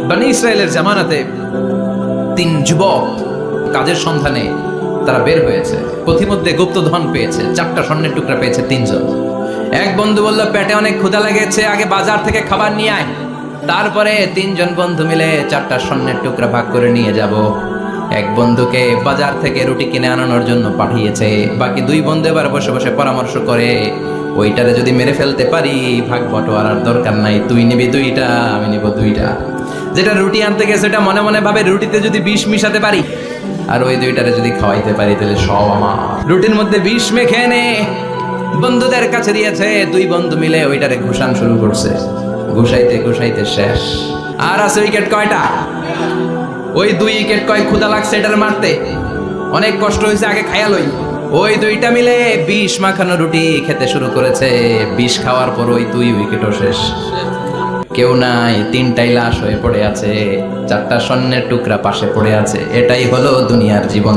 বনি ইসরায়েলের জামানাতে 3 যুবক কাজের সন্ধানে তারা বের হয়েছে, পথিমধ্যে গুপ্তধন পেয়েছে, 4টা স্বর্ণের টুকরা পেয়েছে 3 জন। এক বন্ধু বলল, পেটে অনেক ক্ষুধা লেগেছে, আগে বাজার থেকে খাবার নিয়ে আয়, তারপরে 3 জন বন্ধু মিলে 4টা স্বর্ণের টুকরা ভাগ করে নিয়ে যাব। এক বন্ধুকে বাজার থেকে রুটি কিনে আনানোর জন্য পাঠিয়েছে, বাকি 2 বন্ধু এবার বসে বসে পরামর্শ করে, ওইটারে যদি মেরে ফেলতে পারি ভাগ বটোয়ারার দরকার নাই, তুই নিবি 2টা, আমি নিব 2টা। যেটা রুটি আনতে গেছে ওটা মনে মনে ভাবে, রুটিতে যদি বিষ মিশাতে পারি আর ওই 2টারে যদি খাওয়াইতে পারি তাহলে সব আমার। রুটির মধ্যে বিষ মেখে এনে বন্ধুদের কাছে দিয়েছে, 2 বন্ধু মিলে ওইটারে ঘুষান শুরু করছে, ঘুষাইতে ঘুষাইতে শেষ। আর আছে উইকেট কয়টা? ওই 2 উইকেট, কয় ক্ষুধা লাগছে এটার মারতে, অনেক কষ্ট হয়েছে, আগে খাইয়া লই। ওই 2টা মিলে বিষ মাখানো রুটি খেতে শুরু করেছে, বিষ খাওয়ার পর ওই 2 উইকেটও শেষ। কেউ নাই, 3টাই লাশ হয়ে পড়ে আছে, 4টা স্বর্ণের টুকরা পাশে পড়ে আছে। এটাই হলো দুনিয়ার জীবন।